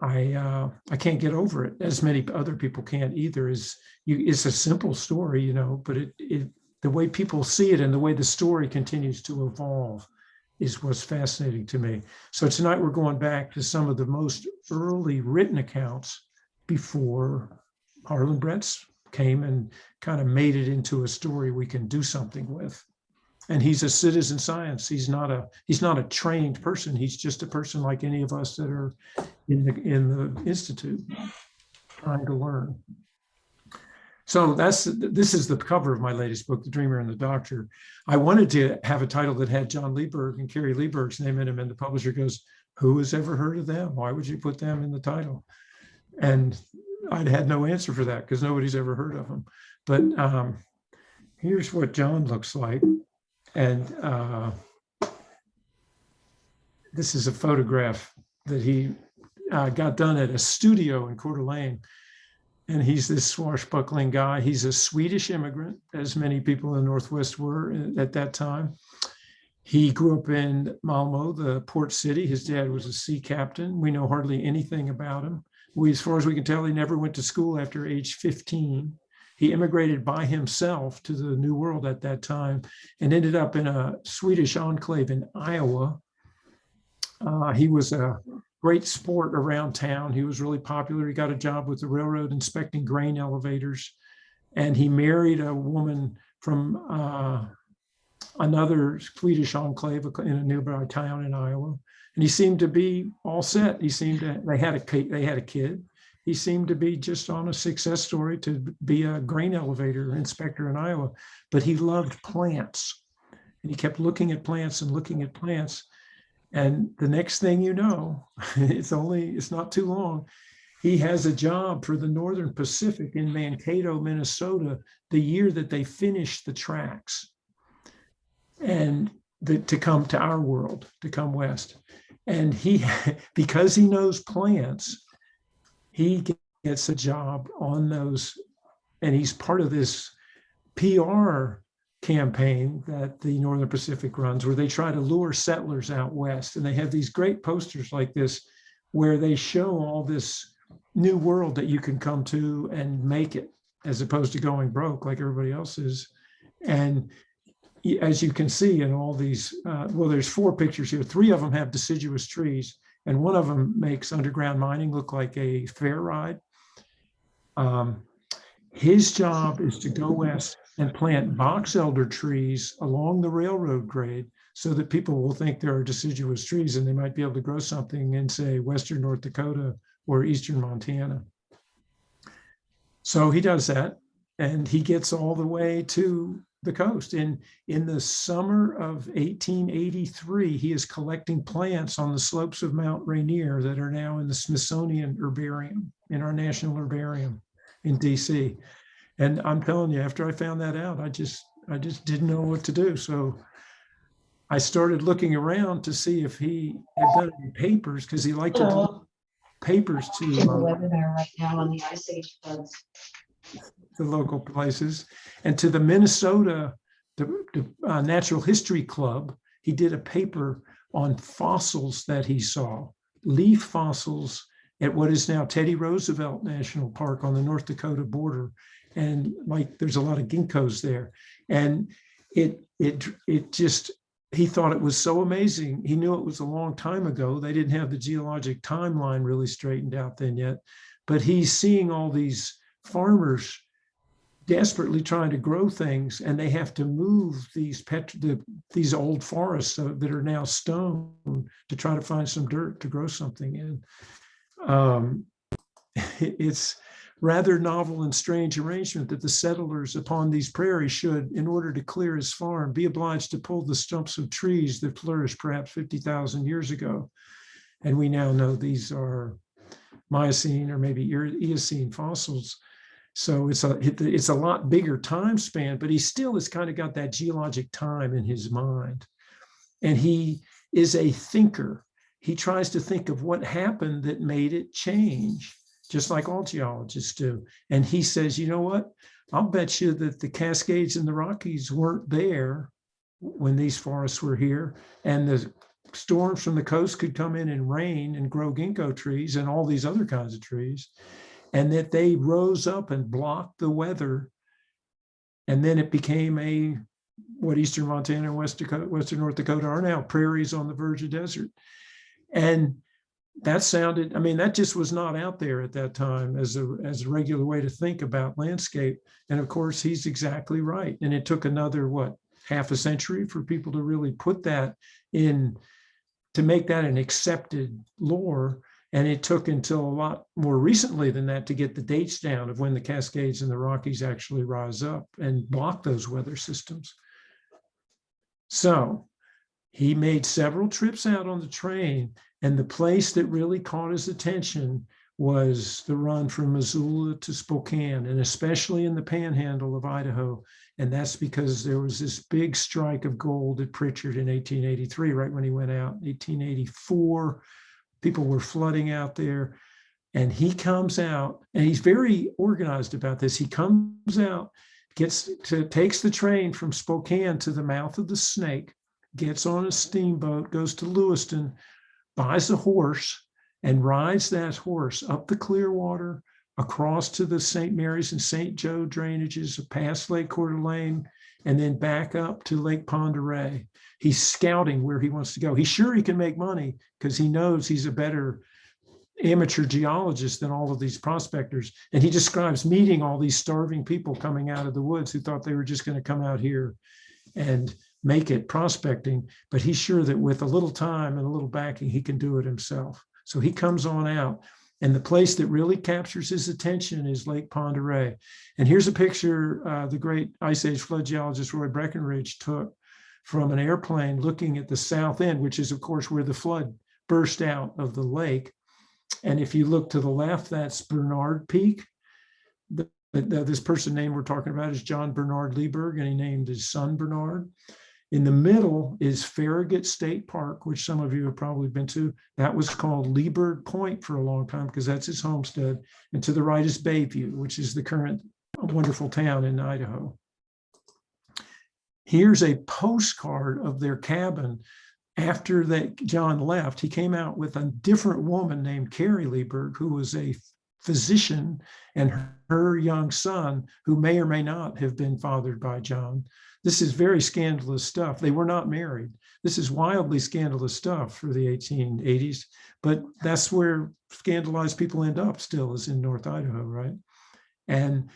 and I can't get over it, as many other people can't either. It's a simple story, you know, but the way people see it and the way the story continues to evolve is what's fascinating to me. So tonight we're going back to some of the most early written accounts before Harlan Bretz came and kind of made it into a story we can do something with. And he's a citizen science. He's not a trained person. He's just a person like any of us that are in the institute trying to learn. So this is the cover of my latest book, The Dreamer and the Doctor. I wanted to have a title that had John Lieberg and Carrie Lieberg's name in them, and the publisher goes, "Who has ever heard of them? Why would you put them in the title?" And I'd had no answer for that because nobody's ever heard of them. But here's what John looks like. And this is a photograph that he got done at a studio in Coeur d'Alene. And he's this swashbuckling guy. He's a Swedish immigrant, as many people in the Northwest were at that time. He grew up in Malmo, the port city. His dad was a sea captain. We know hardly anything about him. As far as we can tell, he never went to school after age 15. He immigrated by himself to the New World at that time and ended up in a Swedish enclave in Iowa. He was a great sport around town. He was really popular. He got a job with the railroad inspecting grain elevators. And he married a woman from another Swedish enclave in a nearby town in Iowa. And he seemed to be all set. They had a kid. He seemed to be just on a success story to be a grain elevator inspector in Iowa, but he loved plants. And he kept looking at plants and looking at plants. And the next thing you know, it's not too long, he has a job for the Northern Pacific in Mankato, Minnesota, the year that they finished the tracks. And to come to our world, to come west. And because he knows plants, he gets a job on those, and he's part of this PR campaign that the Northern Pacific runs, where they try to lure settlers out west. And they have these great posters like this, where they show all this new world that you can come to and make it, as opposed to going broke like everybody else is. And as you can see in all these, there's 4 pictures here. 3 of them have deciduous trees, and one of them makes underground mining look like a fair ride. His job is to go west and plant box elder trees along the railroad grade so that people will think there are deciduous trees and they might be able to grow something in, say, Western North Dakota or Eastern Montana. So he does that, and he gets all the way to the coast. In the summer of 1883, he is collecting plants on the slopes of Mount Rainier that are now in the Smithsonian Herbarium, in our National Herbarium in DC. And I'm telling you, after I found that out, I just didn't know what to do. So I started looking around to see if he had done any papers, because he liked to do papers to webinar right now on the Ice Age floods. The local places, and to the Minnesota Natural History Club. He did a paper on fossils that he saw, leaf fossils at what is now Teddy Roosevelt National Park on the North Dakota border. And like, there's a lot of ginkgos there. And he thought it was so amazing. He knew it was a long time ago. They didn't have the geologic timeline really straightened out then yet, but he's seeing all these farmers desperately trying to grow things, and they have to move these old forests that are now stone to try to find some dirt to grow something in. It's rather novel and strange arrangement that the settlers upon these prairies should, in order to clear his farm, be obliged to pull the stumps of trees that flourished perhaps 50,000 years ago. And we now know these are Miocene or maybe Eocene fossils. So it's a lot bigger time span, but he still has kind of got that geologic time in his mind. And he is a thinker. He tries to think of what happened that made it change, just like all geologists do. And he says, you know what? I'll bet you that the Cascades and the Rockies weren't there when these forests were here, and the storms from the coast could come in and rain and grow ginkgo trees and all these other kinds of trees, and that they rose up and blocked the weather. And then it became what eastern Montana and western North Dakota are now, prairies on the verge of desert. And that sounded, I mean, that just was not out there at that time as a regular way to think about landscape. And of course, he's exactly right. And it took another, half a century for people to really put that in, to make that an accepted lore. And it took until a lot more recently than that to get the dates down of when the Cascades and the Rockies actually rise up and block those weather systems. So he made several trips out on the train, and the place that really caught his attention was the run from Missoula to Spokane, and especially in the panhandle of Idaho. And that's because there was this big strike of gold at Pritchard in 1883, right when he went out. 1884, people were flooding out there. And he comes out, and he's very organized about this. He comes out, takes the train from Spokane to the mouth of the Snake, gets on a steamboat, goes to Lewiston, buys a horse, and rides that horse up the Clearwater, across to the St. Mary's and St. Joe drainages, past Lake Coeur d'Alene, and then back up to Lake Pend d'Oreille. He's scouting where he wants to go. He's sure he can make money because he knows he's a better amateur geologist than all of these prospectors. And he describes meeting all these starving people coming out of the woods who thought they were just going to come out here and make it prospecting. But he's sure that with a little time and a little backing, he can do it himself. So he comes on out. And the place that really captures his attention is Lake Pend d'Oreille. And here's a picture the great Ice Age flood geologist Roy Breckenridge took from an airplane looking at the south end, which is, of course, where the flood burst out of the lake. And if you look to the left, that's Bernard Peak. This person name we're talking about is John Bernard Leiberg, and he named his son Bernard. In the middle is Farragut State Park, which some of you have probably been to. That was called Lieber Point for a long time because that's his homestead. And to the right is Bayview, which is the current wonderful town in Idaho. Here's a postcard of their cabin. After that John left, he came out with a different woman named Carrie Lieberg, who was a physician, and her young son, who may or may not have been fathered by John. This is very scandalous stuff. They were not married. This is wildly scandalous stuff for the 1880s, but that's where scandalized people end up still, is in North Idaho, right? And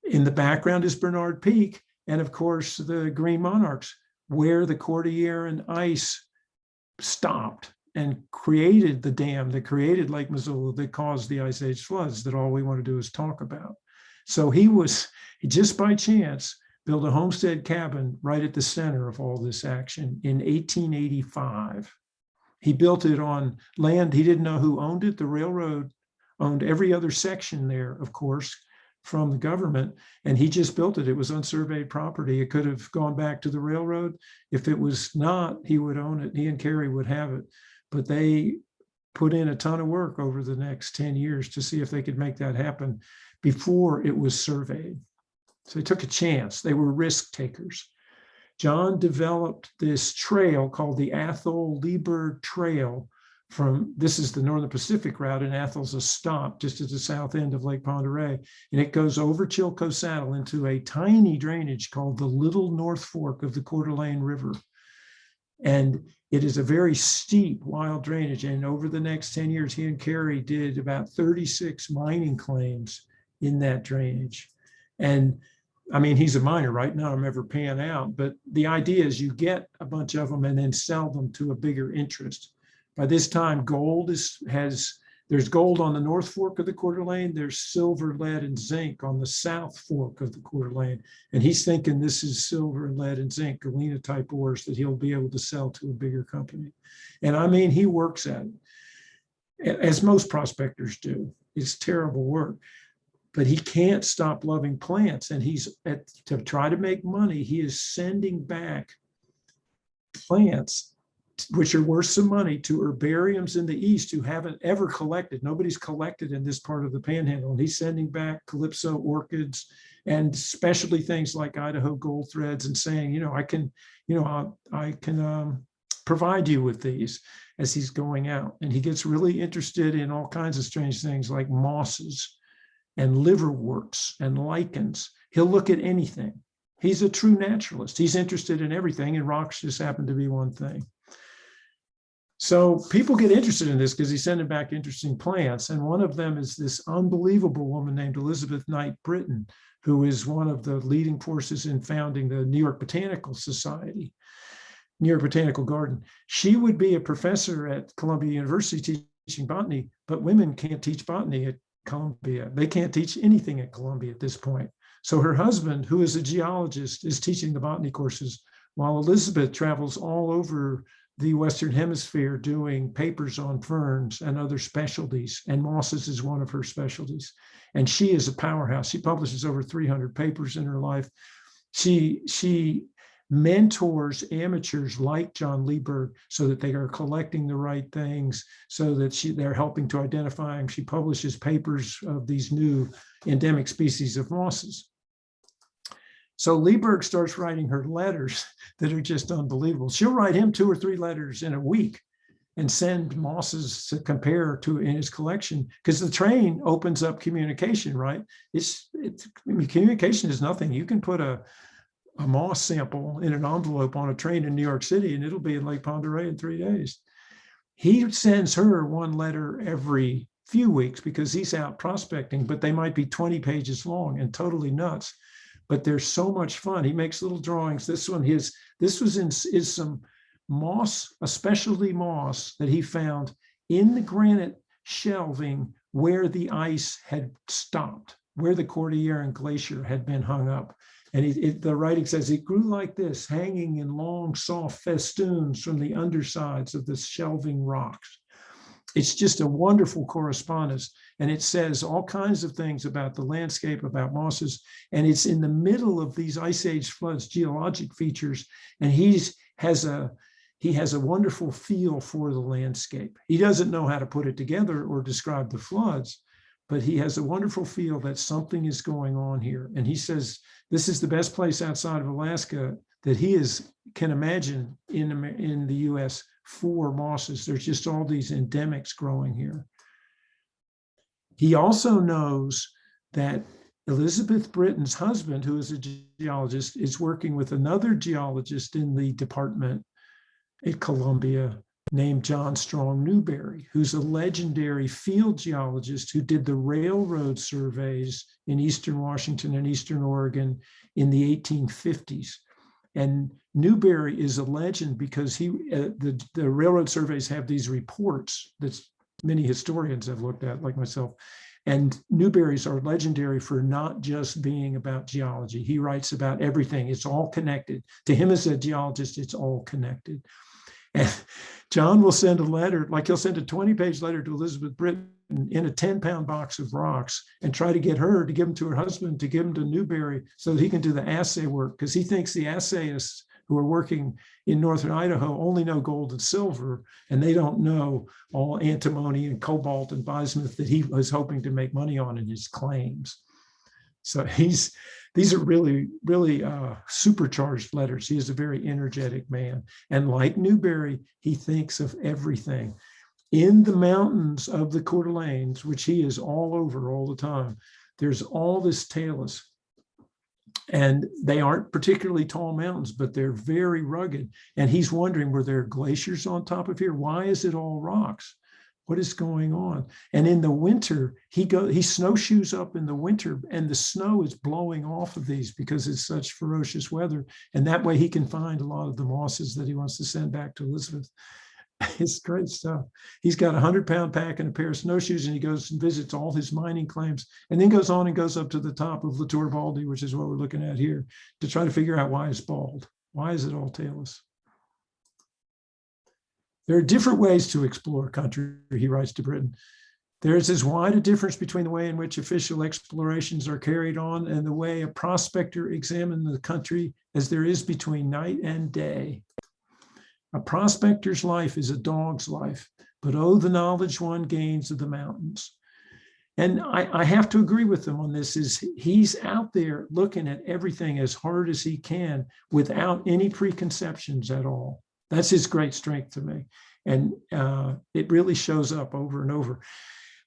in the background is Bernard Peak, and of course the Green Monarchs, where the Cordilleran ice stopped and created the dam that created Lake Missoula that caused the Ice Age floods that all we want to do is talk about. So he just by chance built a homestead cabin right at the center of all this action in 1885. He built it on land he didn't know who owned it. The railroad owned every other section there, of course, from the government, and he just built it. It was unsurveyed property. It could have gone back to the railroad. If it was not, he would own it. He and Carrie would have it. But they put in a ton of work over the next 10 years to see if they could make that happen before it was surveyed. So they took a chance. They were risk takers. John developed this trail called the Athol Lieber Trail this is the Northern Pacific route, and Athol's a stop just at the south end of Lake Pend d'Oreille. And it goes over Chilco Saddle into a tiny drainage called the Little North Fork of the Coeur d'Alene River. And it is a very steep, wild drainage. And over the next 10 years, he and Carrie did about 36 mining claims in that drainage. And I mean, he's a miner, right? None of them ever pan out. But the idea is you get a bunch of them and then sell them to a bigger interest. By this time, there's gold on the North Fork of the Coeur d'Alene. There's silver, lead, and zinc on the South Fork of the Coeur d'Alene. And he's thinking this is silver and lead and zinc, galena type ores that he'll be able to sell to a bigger company. And I mean, he works at it, as most prospectors do. It's terrible work. But he can't stop loving plants. And to try to make money, he is sending back plants which are worth some money to herbariums in the East who haven't ever collected. Nobody's collected in this part of the panhandle. And he's sending back calypso orchids and specialty things like Idaho gold threads and saying, I can provide you with these as he's going out. And he gets really interested in all kinds of strange things like mosses and liverworts and lichens. He'll look at anything. He's a true naturalist. He's interested in everything, and rocks just happen to be one thing. So people get interested in this because he's sending back interesting plants. And one of them is this unbelievable woman named Elizabeth Knight Britton, who is one of the leading forces in founding the New York Botanical Society, New York Botanical Garden. She would be a professor at Columbia University teaching botany, but women can't teach botany at Columbia. They can't teach anything at Columbia at this point. So her husband, who is a geologist, is teaching the botany courses, while Elizabeth travels all over the Western Hemisphere doing papers on ferns and other specialties, and mosses is one of her specialties. And she is a powerhouse. She publishes over 300 papers in her life. She mentors amateurs like John Lieber so that they are collecting the right things, so that they're helping to identify them. She publishes papers of these new endemic species of mosses. So Leiberg starts writing her letters that are just unbelievable. She'll write him 2 or 3 letters in a week and send mosses to compare to in his collection, because the train opens up communication, right? I mean, communication is nothing. You can put a moss sample in an envelope on a train in New York City, and it'll be in Lake Pend Oreille in 3 days. He sends her 1 letter every few weeks because he's out prospecting, but they might be 20 pages long and totally nuts. But they're so much fun. He makes little drawings. This is some moss, a specialty moss that he found in the granite shelving where the ice had stopped, where the Cordilleran Glacier had been hung up. And the writing says it grew like this, hanging in long, soft festoons from the undersides of the shelving rocks. It's just a wonderful correspondence. And it says all kinds of things about the landscape, about mosses. And it's in the middle of these ice age floods, geologic features. And he has a wonderful feel for the landscape. He doesn't know how to put it together or describe the floods, but he has a wonderful feel that something is going on here. And he says this is the best place outside of Alaska that he can imagine in the US for mosses. There's just all these endemics growing here. He also knows that Elizabeth Britton's husband, who is a geologist, is working with another geologist in the department at Columbia named John Strong Newberry, who's a legendary field geologist who did the railroad surveys in Eastern Washington and Eastern Oregon in the 1850s. And Newberry is a legend because the railroad surveys have these reports that many historians have looked at, like myself. And Newberries are legendary for not just being about geology. He writes about everything. It's all connected. To him as a geologist, it's all connected. And John will send a letter, like he'll send a 20-page letter to Elizabeth Britton in a 10-pound box of rocks and try to get her to give them to her husband, to give them to Newberry so that he can do the assay work, because he thinks the assayists who are working in northern Idaho only know gold and silver, and they don't know all antimony and cobalt and bismuth that he was hoping to make money on in his claims. So these are really, really supercharged letters. He is a very energetic man. And like Newberry, he thinks of everything. In the mountains of the Coeur d'Alenes, which he is all over all the time, there's all this talus. And they aren't particularly tall mountains, but they're very rugged. And he's wondering, were there glaciers on top of here? Why is it all rocks? What is going on? And in the winter, he snowshoes up in the winter, and the snow is blowing off of these because it's such ferocious weather. And that way he can find a lot of the mosses that he wants to send back to Elizabeth. It's great stuff. He's got a 100-pound pack and a pair of snowshoes, and he goes and visits all his mining claims, and then goes on and goes up to the top of La Tour Baldy, which is what we're looking at here, to try to figure out why it's bald. Why is it all talus? There are different ways to explore country, he writes to Britton. There is as wide a difference between the way in which official explorations are carried on and the way a prospector examines the country as there is between night and day. A prospector's life is a dog's life, but oh, the knowledge one gains of the mountains. And I have to agree with him on this, is he's out there looking at everything as hard as he can without any preconceptions at all. That's his great strength to me. And it really shows up over and over.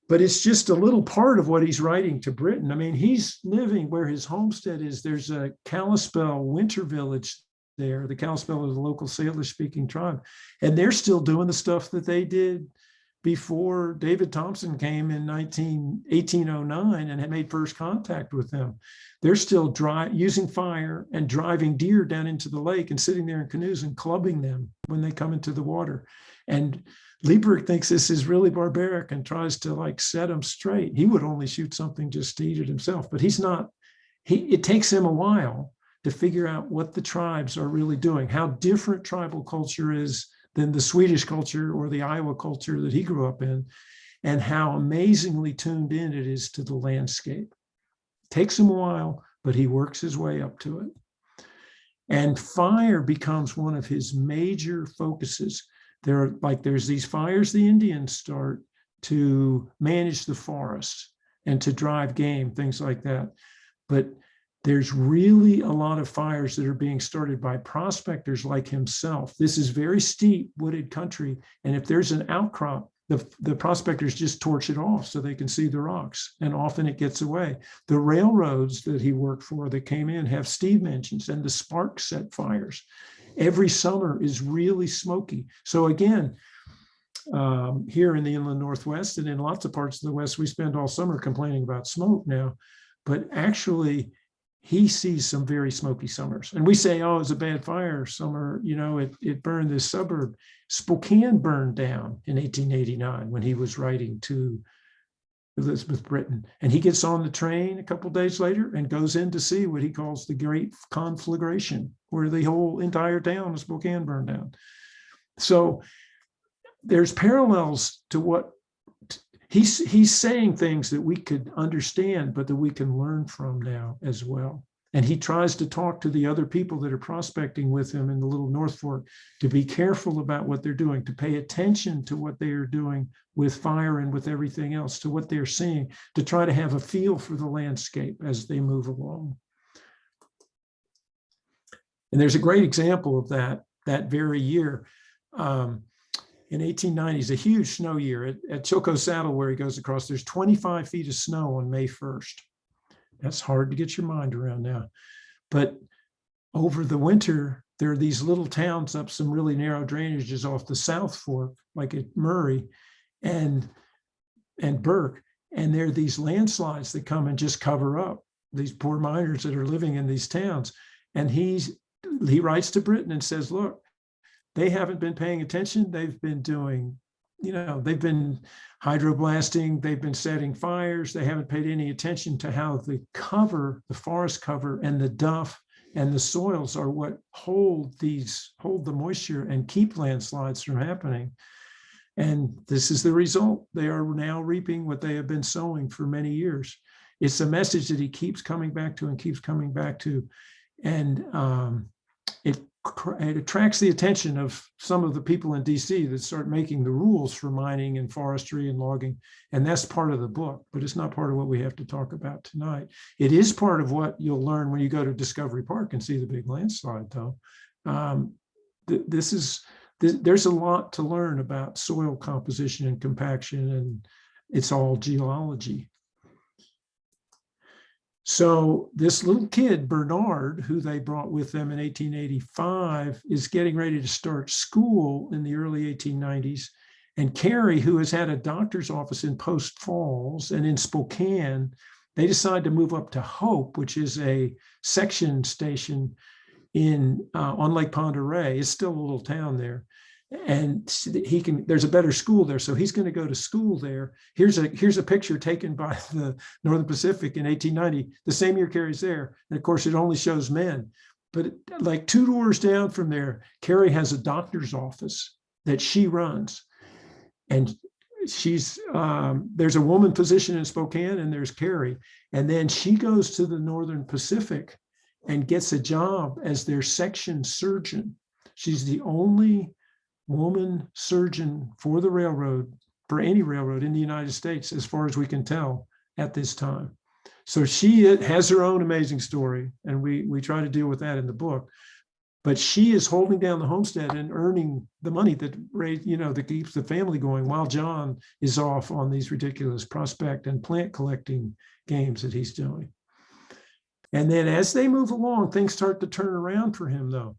But it's just a little part of what he's writing to Britain. I mean, he's living where his homestead is. There's a Kalispel winter village there. The Kalispel is a local Salish-speaking tribe. And they're still doing the stuff that they did before David Thompson came in 1809 and had made first contact with them. They're still using fire and driving deer down into the lake and sitting there in canoes and clubbing them when they come into the water. And Lieber thinks this is really barbaric and tries to like set them straight. He would only shoot something just to eat it himself, but he's not. It takes him a while to figure out what the tribes are really doing, how different tribal culture is than the Swedish culture or the Iowa culture that he grew up in, and how amazingly tuned in it is to the landscape. It takes him a while, but he works his way up to it. And fire becomes one of his major focuses. There's these fires the Indians start to manage the forest and to drive game, things like that. But there's really a lot of fires that are being started by prospectors like himself. This is very steep wooded country. And if there's an outcrop, the prospectors just torch it off so they can see the rocks. And often it gets away. The railroads that he worked for that came in have steam engines, and the sparks set fires. Every summer is really smoky. So again, here in the inland Northwest and in lots of parts of the West, we spend all summer complaining about smoke now. But actually, he sees some very smoky summers. And we say, oh, it's a bad fire summer. You know, it burned this suburb. Spokane burned down in 1889 when he was writing to Elizabeth Britton. And he gets on the train a couple of days later and goes in to see what he calls the Great Conflagration, where the whole entire town of Spokane burned down. So there's parallels to what he's saying, things that we could understand, but that we can learn from now as well. And he tries to talk to the other people that are prospecting with him in the Little North Fork to be careful about what they're doing, to pay attention to what they are doing with fire and with everything else, to what they're seeing, to try to have a feel for the landscape as they move along. And there's a great example of that very year. In 1890, it's a huge snow year at Choco Saddle, where he goes across. There's 25 feet of snow on May 1st. That's hard to get your mind around now. But over the winter, there are these little towns up some really narrow drainages off the South Fork, like at Murray and Burke. And there are these landslides that come and just cover up these poor miners that are living in these towns. And he writes to Britain and says, look, they haven't been paying attention. They've been doing, they've been hydroblasting, they've been setting fires. They haven't paid any attention to how the forest cover and the duff and the soils are what hold the moisture and keep landslides from happening. And this is the result. They are now reaping what they have been sowing for many years. It's a message that he keeps coming back to and keeps coming back to. And it attracts the attention of some of the people in DC that start making the rules for mining and forestry and logging. And that's part of the book, but it's not part of what we have to talk about tonight. It is part of what you'll learn when you go to Discovery Park and see the big landslide, though. There's a lot to learn about soil composition and compaction, and it's all geology. So this little kid, Bernard, who they brought with them in 1885, is getting ready to start school in the early 1890s. And Carrie, who has had a doctor's office in Post Falls and in Spokane, they decide to move up to Hope, which is a section station on Lake Pend Oreille. It's still a little town there. And there's a better school there, so he's going to go to school there. Here's a picture taken by the Northern Pacific in 1890, the same year Carrie's there. And of course, it only shows men. But like 2 doors down from there, Carrie has a doctor's office that she runs. And there's a woman physician in Spokane, and there's Carrie. And then she goes to the Northern Pacific and gets a job as their section surgeon. She's the only woman surgeon for the railroad, for any railroad in the United States, as far as we can tell at this time. So she has her own amazing story, and we try to deal with that in the book. but she is holding down the homestead and earning the money that that keeps the family going while John is off on these ridiculous prospect and plant collecting games that he's doing. And then as they move along, things start to turn around for him, though.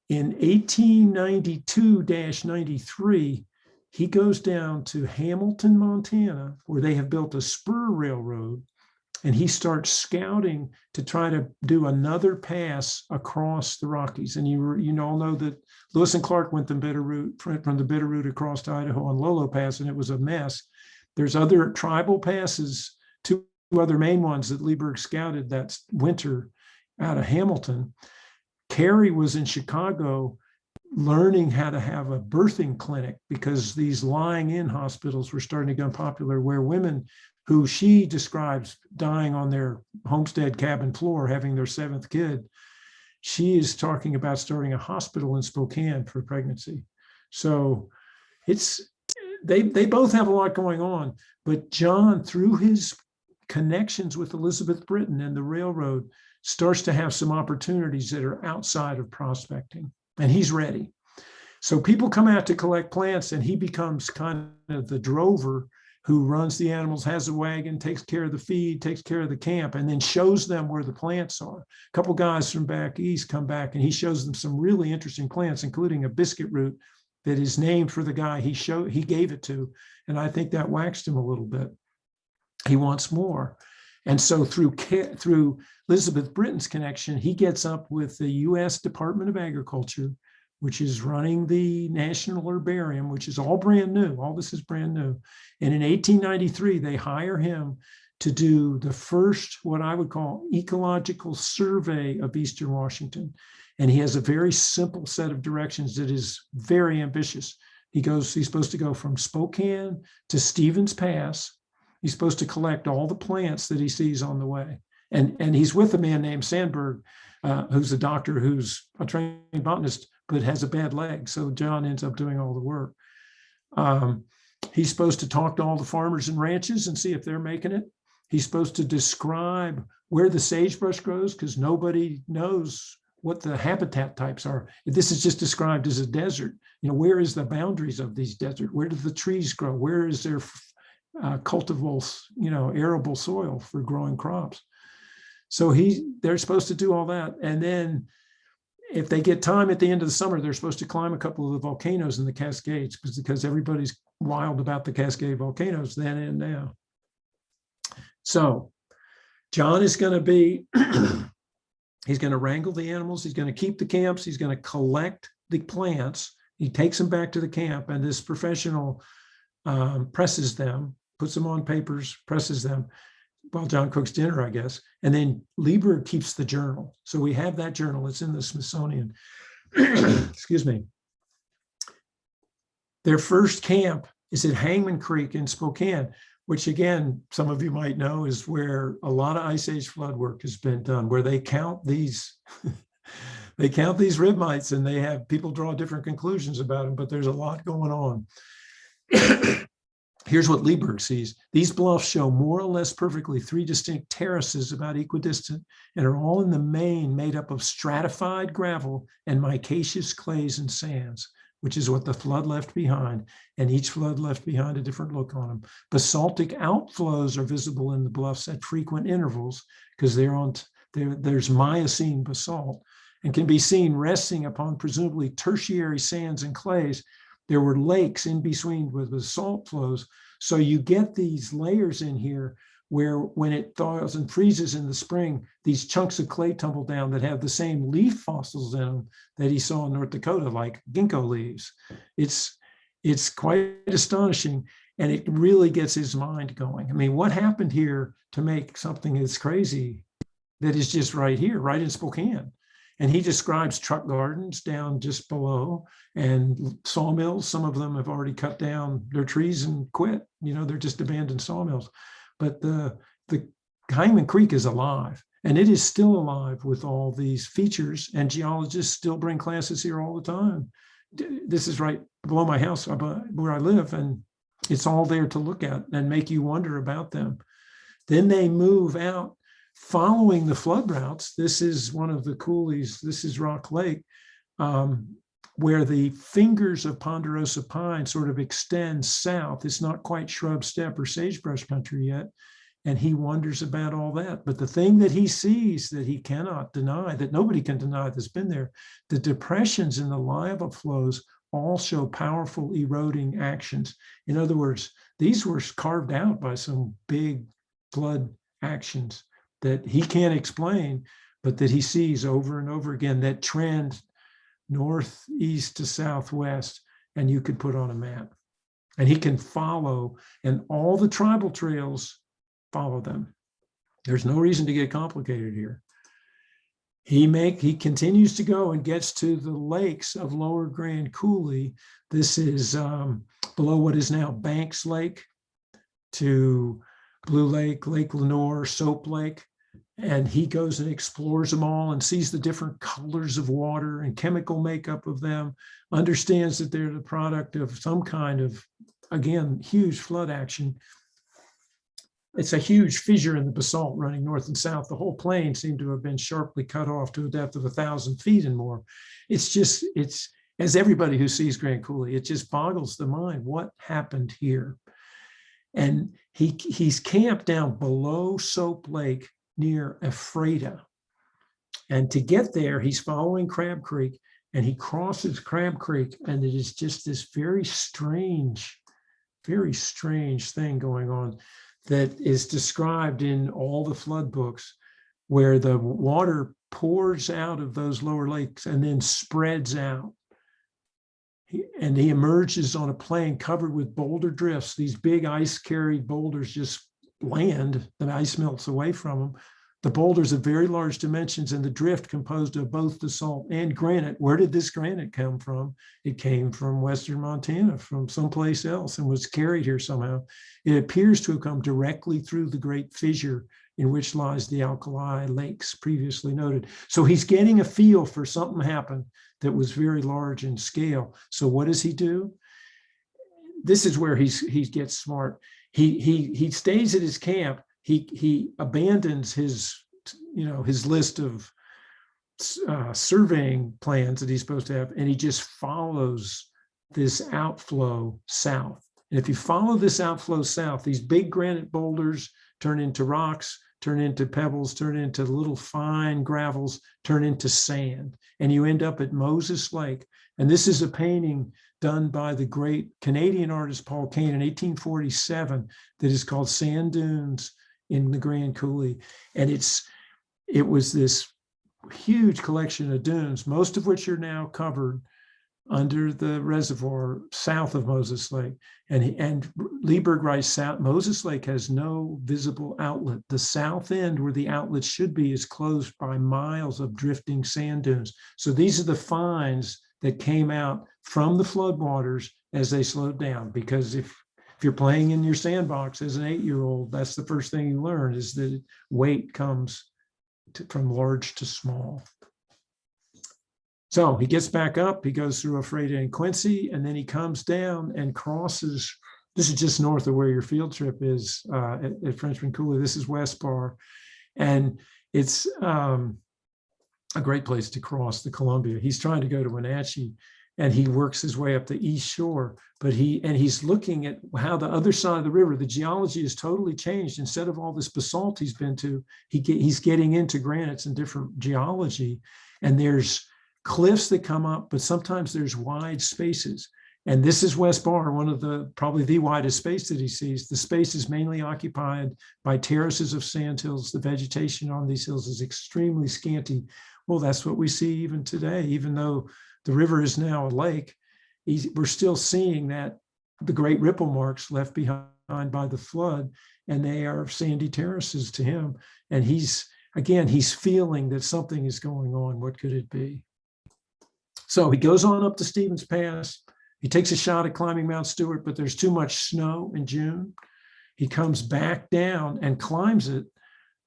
In 1892-93, he goes down to Hamilton, Montana, where they have built a spur railroad, and he starts scouting to try to do another pass across the Rockies. And you all know that Lewis and Clark went the Bitterroot from the Bitterroot across to Idaho on Lolo Pass, and it was a mess. There's other tribal passes, two other main ones that Leiberg scouted that winter out of Hamilton. Carrie was in Chicago learning how to have a birthing clinic because these lying-in hospitals were starting to become popular, where women who she describes dying on their homestead cabin floor, having their 7th kid, she is talking about starting a hospital in Spokane for pregnancy. So they both have a lot going on, but John, through his connections with Elizabeth Britton and the railroad, starts to have some opportunities that are outside of prospecting, and he's ready. So people come out to collect plants, and he becomes kind of the drover who runs the animals, has a wagon, takes care of the feed, takes care of the camp, and then shows them where the plants are. A couple guys from back east come back, and he shows them some really interesting plants, including a biscuit root that is named for the guy he gave it to. And I think that waxed him a little bit. He wants more. And so through Elizabeth Britton's connection, he gets up with the U.S. Department of Agriculture, which is running the National Herbarium, which is all brand new. All this is brand new. And in 1893, they hire him to do the first, what I would call, ecological survey of Eastern Washington. And he has a very simple set of directions that is very ambitious. He's supposed to go from Spokane to Stevens Pass. He's supposed to collect all the plants that he sees on the way. And he's with a man named Sandberg, who's a doctor who's a trained botanist, but has a bad leg. So John ends up doing all the work. He's supposed to talk to all the farmers and ranches and see if they're making it. He's supposed to describe where the sagebrush grows, because nobody knows what the habitat types are. This is just described as a desert. Where is the boundaries of these deserts? Where do the trees grow? Where is there cultivable, arable soil for growing crops? So they're supposed to do all that. And then if they get time at the end of the summer, they're supposed to climb a couple of the volcanoes in the Cascades, because everybody's wild about the Cascade volcanoes then and now. So John is going to be, he's going to wrangle the animals. He's going to keep the camps. He's going to collect the plants. He takes them back to the camp, and this professional presses them, puts them on papers, presses them while John cooks dinner, I guess. And then Lieber keeps the journal. So we have that journal. It's in the Smithsonian. Excuse me. Their first camp is at Hangman Creek in Spokane, which, again, some of you might know is where a lot of Ice Age flood work has been done, where they count these they count these rib mites, and they have people draw different conclusions about them, but there's a lot going on. Here's what Lieberg sees. These bluffs show more or less perfectly 3 distinct terraces about equidistant, and are all in the main made up of stratified gravel and micaceous clays and sands, which is what the flood left behind. And each flood left behind a different look on them. Basaltic outflows are visible in the bluffs at frequent intervals, because there's Miocene basalt, and can be seen resting upon presumably tertiary sands and clays. There were lakes in between with basalt flows. So you get these layers in here where, when it thaws and freezes in the spring, these chunks of clay tumble down that have the same leaf fossils in them that he saw in North Dakota, like ginkgo leaves. It's quite astonishing, and it really gets his mind going. I mean, what happened here to make something that's crazy that is just right here, right in Spokane? And he describes truck gardens down just below, and sawmills. Some of them have already cut down their trees and quit. They're just abandoned sawmills. But the Hangman Creek is alive, and it is still alive with all these features, and geologists still bring classes here all the time. This is right below my house where I live, and it's all there to look at and make you wonder about them. Then they move out following the flood routes. This is one of the coulees. This is Rock Lake. where the fingers of ponderosa pine sort of extend south. It's not quite shrub, steppe, or sagebrush country yet. And he wonders about all that. But the thing that he sees that he cannot deny, that nobody can deny that's been there, the depressions in the lava flows all show powerful eroding actions. In other words, these were carved out by some big flood actions that he can't explain, but that he sees over and over again, that trend northeast to southwest, and you could put on a map. And he can follow, and all the tribal trails follow them. There's no reason to get complicated here. He continues to go and gets to the lakes of Lower Grand Coulee. This is below what is now Banks Lake, to Blue Lake, Lake Lenoir, Soap Lake. And he goes and explores them all and sees the different colors of water and chemical makeup of them, understands that they're the product of some kind of, again, huge flood action. It's a huge fissure in the basalt running north and south. The whole plain seemed to have been sharply cut off to a depth of 1,000 feet and more. It's as everybody who sees Grand Coulee, it just boggles the mind. What happened here? And he's camped down below Soap Lake near Ephrata. And to get there, he's following Crab Creek, and he crosses Crab Creek, and it is just this very strange thing going on that is described in all the flood books, where the water pours out of those lower lakes and then spreads out. And he emerges on a plain covered with boulder drifts. These big ice-carried boulders just land, the ice melts away from them. The boulders of very large dimensions, and the drift composed of both basalt and granite. Where did this granite come from? It came from western Montana, from someplace else, and was carried here somehow. It appears to have come directly through the great fissure in which lies the alkali lakes previously noted. So he's getting a feel for something happened that was very large in scale. So what does he do? This is where he gets smart. He stays at his camp. He abandons his list of surveying plans that he's supposed to have, and he just follows this outflow south. And if you follow this outflow south, these big granite boulders turn into rocks, turn into pebbles, turn into little fine gravels, turn into sand, and you end up at Moses Lake. And this is a painting done by the great Canadian artist Paul Kane in 1847 that is called Sand Dunes in the Grand Coulee. And it was this huge collection of dunes, most of which are now covered under the reservoir south of Moses Lake. And Leiberg writes, Moses Lake has no visible outlet. The south end where the outlet should be is closed by miles of drifting sand dunes. So these are the finds that came out from the floodwaters as they slowed down. Because if you're playing in your sandbox as an 8-year-old, that's the first thing you learn, is that weight comes from large to small. So he gets back up, he goes through Ephrata and Quincy, and then he comes down and crosses. This is just north of where your field trip is at Frenchman Coulee. This is West Bar. And it's a great place to cross the Columbia. He's trying to go to Wenatchee, and he works his way up the east shore, but he's looking at how the other side of the river, the geology is totally changed. Instead of all this basalt he's been to, he's getting into granites and different geology, and there's cliffs that come up, but sometimes there's wide spaces. And this is West Bar, one of probably the widest space that he sees. The space is mainly occupied by terraces of sand hills. The vegetation on these hills is extremely scanty. Well, that's what we see even today, even though the river is now a lake. We're still seeing that the great ripple marks left behind by the flood, and they are sandy terraces to him. And he's feeling that something is going on. What could it be? So he goes on up to Stevens Pass. He takes a shot at climbing Mount Stewart, but there's too much snow in June. He comes back down and climbs it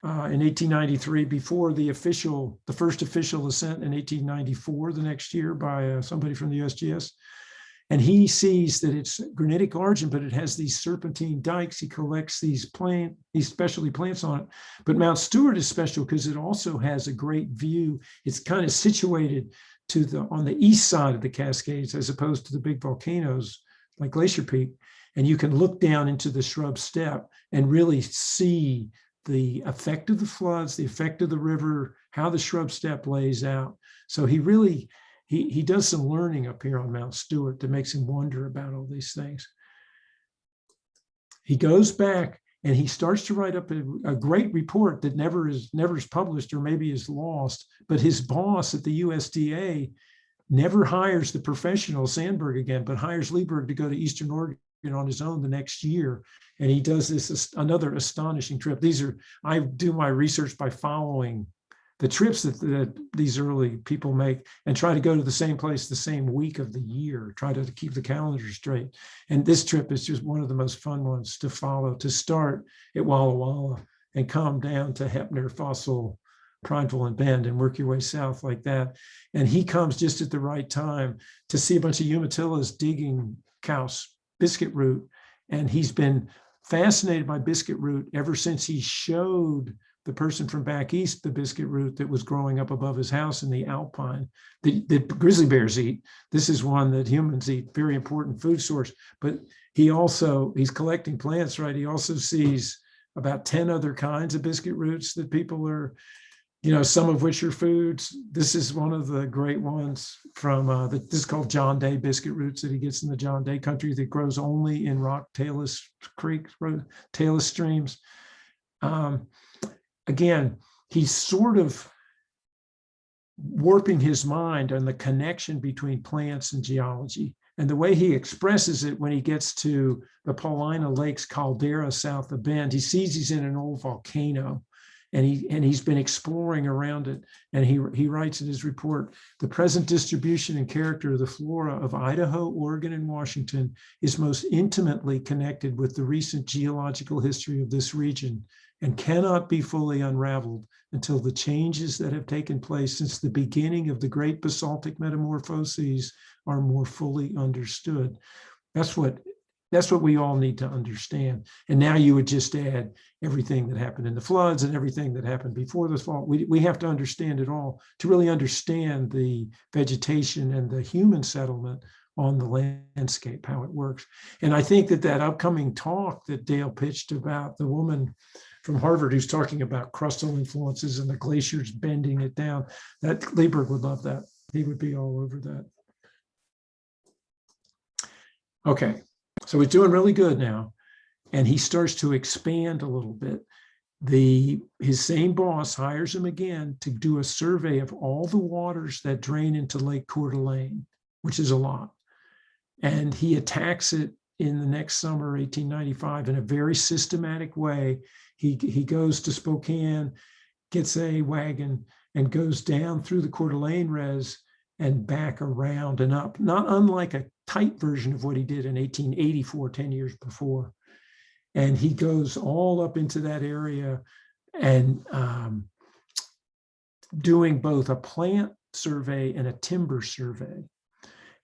in 1893 before the first official ascent in 1894, the next year, by somebody from the USGS. And he sees that it's granitic origin, but it has these serpentine dikes. He collects these specialty plants on it. But Mount Stewart is special because it also has a great view. It's kind of situated on the east side of the Cascades, as opposed to the big volcanoes like Glacier Peak. And you can look down into the shrub steppe and really see the effect of the floods, the effect of the river, how the shrub steppe lays out. So he really, he does some learning up here on Mount Stewart that makes him wonder about all these things. He goes back and he starts to write up a great report that never is published, or maybe is lost. But his boss at the USDA never hires the professional Sandberg again, but hires Leiberg to go to Eastern Oregon on his own the next year. And he does this another astonishing trip. I do my research by following the trips that these early people make, and try to go to the same place the same week of the year, try to keep the calendar straight. And this trip is just one of the most fun ones to follow, to start at Walla Walla and come down to Heppner, Fossil, Prineville, and Bend, and work your way south like that. And he comes just at the right time to see a bunch of umatillas digging Kaus biscuit root. And he's been fascinated by biscuit root ever since he showed the person from back east the biscuit root that was growing up above his house in the alpine that grizzly bears eat. This is one that humans eat, very important food source. But he's collecting plants, right? He also sees about 10 other kinds of biscuit roots that people are, some of which are foods. This is one of the great ones from this is called John Day biscuit roots that he gets in the John Day country, that grows only in rock talus creek, talus streams. Again, he's sort of warping his mind on the connection between plants and geology. And the way he expresses it when he gets to the Paulina Lakes caldera south of Bend, he sees he's in an old volcano, and he's been exploring around it. And he writes in his report, the present distribution and character of the flora of Idaho, Oregon, and Washington is most intimately connected with the recent geological history of this region, and cannot be fully unraveled until the changes that have taken place since the beginning of the great basaltic metamorphoses are more fully understood. That's what we all need to understand. And now you would just add everything that happened in the floods and everything that happened before the fault. We have to understand it all to really understand the vegetation and the human settlement on the landscape, how it works. And I think that upcoming talk that Dale pitched about the woman from Harvard who's talking about crustal influences and the glaciers bending it down, that Lieber would love that. He would be all over that. Okay, so he's doing really good now, and he starts to expand a little bit. His same boss hires him again to do a survey of all the waters that drain into Lake Coeur d'Alene, which is a lot. And he attacks it in the next summer, 1895, in a very systematic way. He goes to Spokane, gets a wagon, and goes down through the Coeur d'Alene res and back around and up, not unlike a tight version of what he did in 1884, 10 years before. And he goes all up into that area and doing both a plant survey and a timber survey.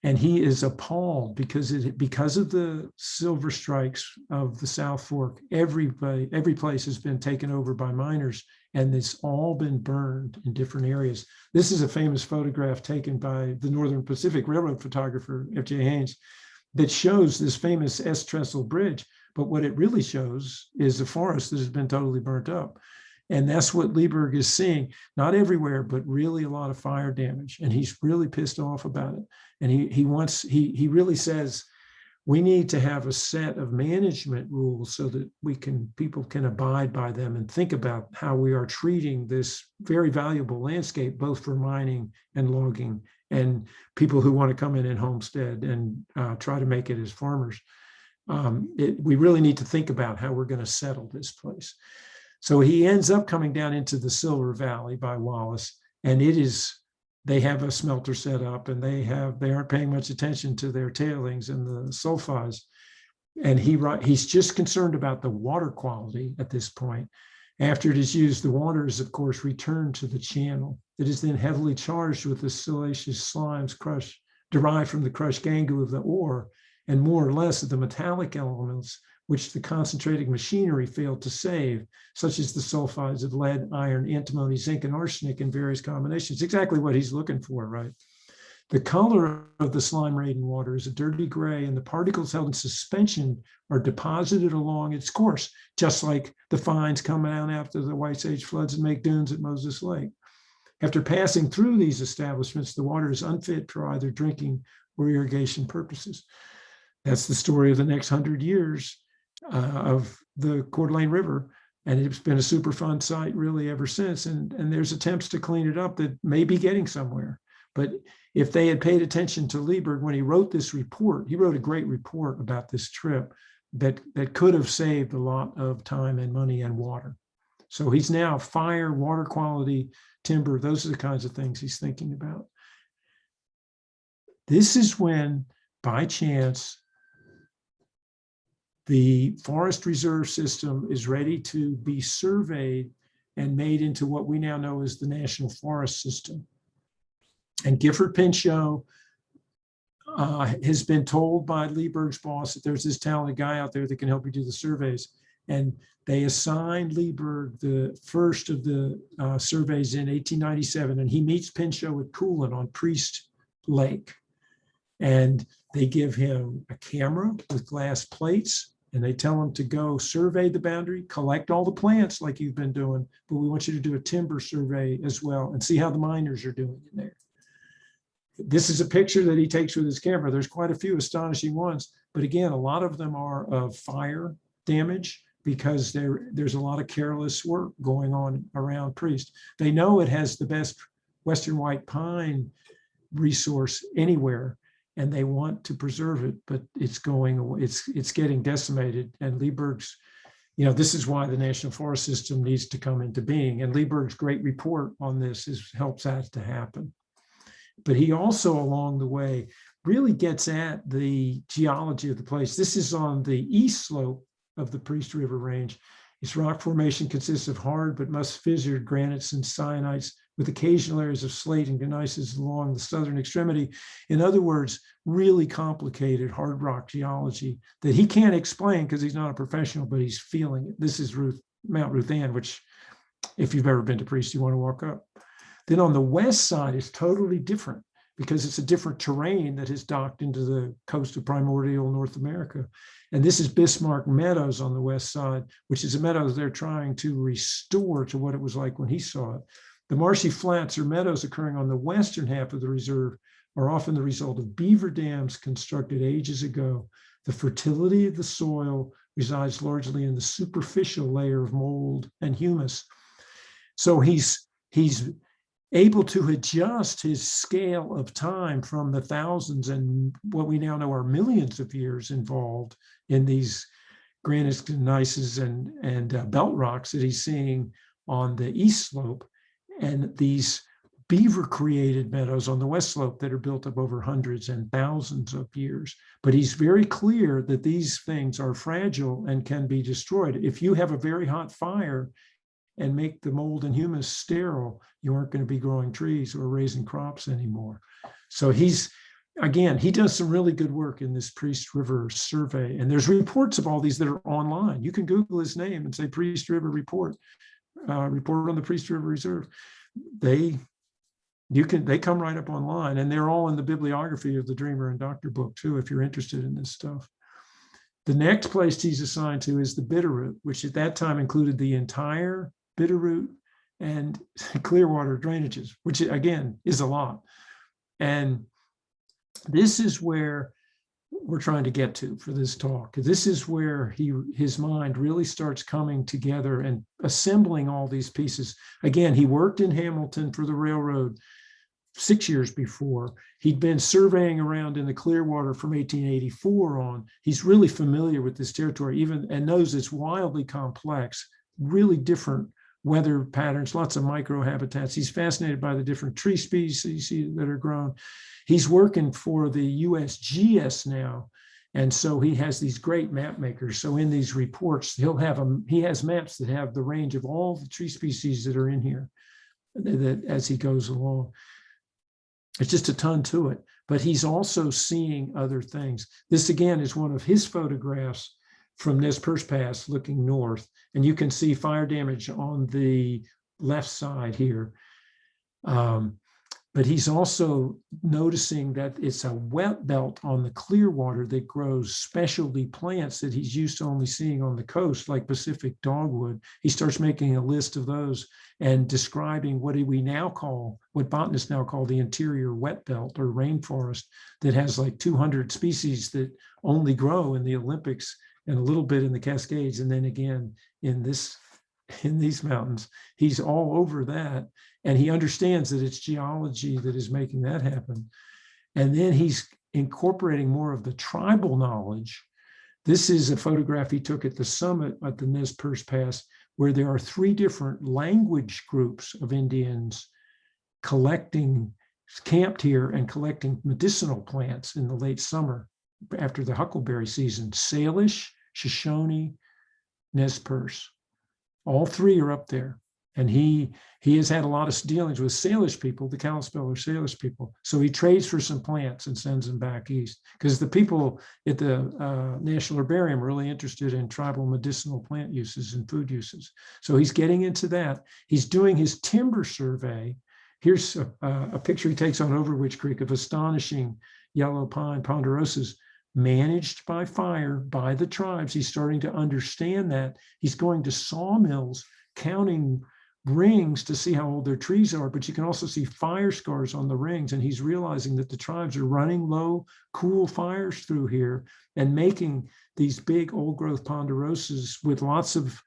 And he is appalled because of the silver strikes of the South Fork. Every place has been taken over by miners, and it's all been burned in different areas. This is a famous photograph taken by the Northern Pacific Railroad photographer, F.J. Haynes, that shows this famous S. Trestle Bridge. But what it really shows is a forest that has been totally burnt up. And that's what Leiberg is seeing, not everywhere, but really a lot of fire damage. And he's really pissed off about it. And he really says, we need to have a set of management rules so that people can abide by them and think about how we are treating this very valuable landscape, both for mining and logging and people who want to come in and homestead and try to make it as farmers. We really need to think about how we're going to settle this place. So he ends up coming down into the Silver Valley by Wallace, and they have a smelter set up, and they aren't paying much attention to their tailings and the sulfides. And he's just concerned about the water quality at this point. After it is used, the water is, of course, returned to the channel. It is then heavily charged with the siliceous slimes derived from the crushed gangue of the ore, and more or less of the metallic elements which the concentrating machinery failed to save, such as the sulfides of lead, iron, antimony, zinc, and arsenic in various combinations. Exactly what he's looking for, right? The color of the slime-laden water is a dirty gray, and the particles held in suspension are deposited along its course, just like the fines coming out after the Ice Age floods and make dunes at Moses Lake. After passing through these establishments, the water is unfit for either drinking or irrigation purposes. That's the story of the next 100 years of the Coeur d'Alene River. And it's been a Superfund site really ever since. And there's attempts to clean it up that may be getting somewhere. But if they had paid attention to Leiberg when he wrote this report, he wrote a great report about this trip that could have saved a lot of time and money and water. So he's now fire, water quality, timber, those are the kinds of things he's thinking about. This is when, by chance, the forest reserve system is ready to be surveyed and made into what we now know as the National Forest System. And Gifford Pinchot has been told by Leiberg's boss that there's this talented guy out there that can help you do the surveys. And they assigned Lieberg the first of the surveys in 1897, and he meets Pinchot at Coolin on Priest Lake. And they give him a camera with glass plates, and they tell him to go survey the boundary, collect all the plants like you've been doing, but we want you to do a timber survey as well and see how the miners are doing in there. This is a picture that he takes with his camera. There's quite a few astonishing ones, but again, a lot of them are of fire damage because there's a lot of careless work going on around Priest. They know it has the best Western white pine resource anywhere, and they want to preserve it, but it's going away. It's getting decimated. And Leiberg's, this is why the National Forest System needs to come into being. And Leiberg's great report on this helps that to happen. But he also, along the way, really gets at the geology of the place. This is on the east slope of the Priest River Range. Its rock formation consists of hard but much fissured granites and syenites with occasional areas of slate and gneiss along the southern extremity. In other words, really complicated hard rock geology that he can't explain because he's not a professional, but he's feeling it. This is Mount Ruth Ann, which if you've ever been to Priest, you want to walk up. Then on the west side is totally different because it's a different terrain that has docked into the coast of primordial North America. And this is Bismarck Meadows on the west side, which is a meadow they're trying to restore to what it was like when he saw it. The marshy flats or meadows occurring on the western half of the reserve are often the result of beaver dams constructed ages ago. The fertility of the soil resides largely in the superficial layer of mold and humus. So he's able to adjust his scale of time from the thousands and what we now know are millions of years involved in these granites, gneisses, and belt rocks that he's seeing on the east slope, and these beaver-created meadows on the west slope that are built up over hundreds and thousands of years. But he's very clear that these things are fragile and can be destroyed. If you have a very hot fire and make the mold and humus sterile, you aren't going to be growing trees or raising crops anymore. So he does some really good work in this Priest River survey. And there's reports of all these that are online. You can Google his name and say Priest River report on the Priest River Reserve. They come right up online, and they're all in the bibliography of the Dreamer and Doctor book too, if you're interested in this stuff. The next place he's assigned to is the Bitterroot, which at that time included the entire Bitterroot and Clearwater drainages, which again is a lot. And this is where we're trying to get to for this talk. This is where his mind really starts coming together and assembling all these pieces. Again, he worked in Hamilton for the railroad 6 years before. He'd been surveying around in the Clearwater from 1884 on. He's really familiar with this territory, and knows it's wildly complex, really different weather patterns, lots of microhabitats. He's fascinated by the different tree species that are grown. He's working for the USGS now, and so he has these great map makers. So in these reports, he has maps that have the range of all the tree species that are in here that as he goes along. It's just a ton to it, but he's also seeing other things. This again is one of his photographs from Nez Perce Pass looking north, and you can see fire damage on the left side here. but he's also noticing that it's a wet belt on the Clearwater that grows specialty plants that he's used to only seeing on the coast, like Pacific dogwood. He starts making a list of those and describing what botanists now call the interior wet belt or rainforest that has like 200 species that only grow in the Olympics and a little bit in the Cascades. And then again, in these mountains, he's all over that. And he understands that it's geology that is making that happen. And then he's incorporating more of the tribal knowledge. This is a photograph he took at the summit at the Nez Perce Pass, where there are 3 different language groups of Indians camped here and collecting medicinal plants in the late summer after the huckleberry season. Salish, Shoshone, Nez Perce. All 3 are up there. And he has had a lot of dealings with Salish people, the Kalispel or Salish people. So he trades for some plants and sends them back east, because the people at the National Herbarium are really interested in tribal medicinal plant uses and food uses. So he's getting into that. He's doing his timber survey. Here's a picture he takes on Overwitch Creek of astonishing yellow pine ponderosas managed by fire by the tribes. He's starting to understand that. He's going to sawmills, counting rings to see how old their trees are, but you can also see fire scars on the rings. And he's realizing that the tribes are running low, cool fires through here and making these big old growth ponderosas with lots of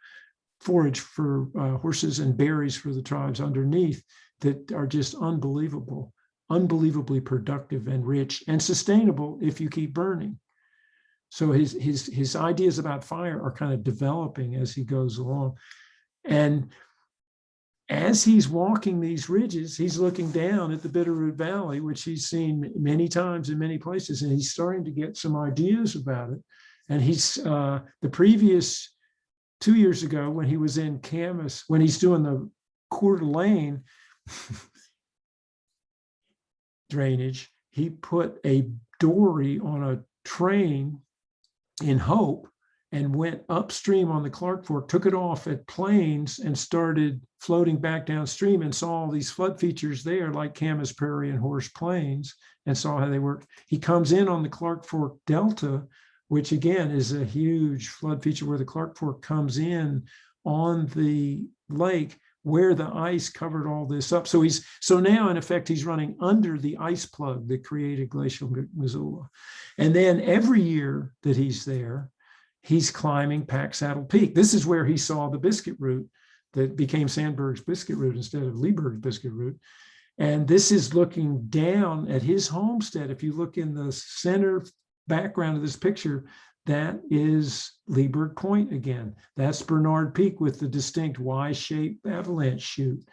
forage for horses and berries for the tribes underneath that are just unbelievably productive and rich and sustainable if you keep burning. So his ideas about fire are kind of developing as he goes along. And as he's walking these ridges, he's looking down at the Bitterroot Valley, which he's seen many times in many places, and he's starting to get some ideas about it. And he's the previous 2 years ago, when he was in Camas, when he's doing the Coeur d'Alene drainage, he put a dory on a train in Hope and went upstream on the Clark Fork, took it off at Plains and started floating back downstream, and saw all these flood features there like Camas Prairie and Horse Plains, and saw how they work. He comes in on the Clark Fork Delta, which again is a huge flood feature where the Clark Fork comes in on the lake where the ice covered all this up. So now in effect, he's running under the ice plug that created glacial Missoula. And then every year that he's there, he's climbing Pack Saddle Peak. This is where he saw the biscuit route that became Sandberg's biscuit route instead of Lieberg's biscuit route. And this is looking down at his homestead. If you look in the center background of this picture, that is Lieberg Point again. That's Bernard Peak with the distinct Y-shaped avalanche chute.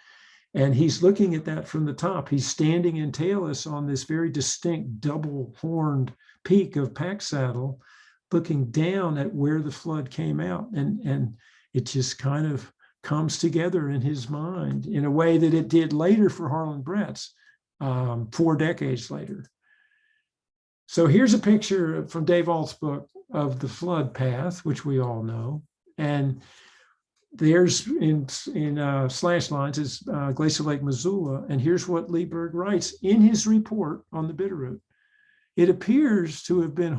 And he's looking at that from the top. He's standing in Talus on this very distinct double-horned peak of Pack Saddle, looking down at where the flood came out. And it just kind of comes together in his mind in a way that it did later for Harlan Bretz, 4 decades later. So here's a picture from Dave Alt's book of the flood path, which we all know. And there's in slash lines is Glacial Lake Missoula. And here's what Leiberg writes in his report on the Bitterroot. It appears to have been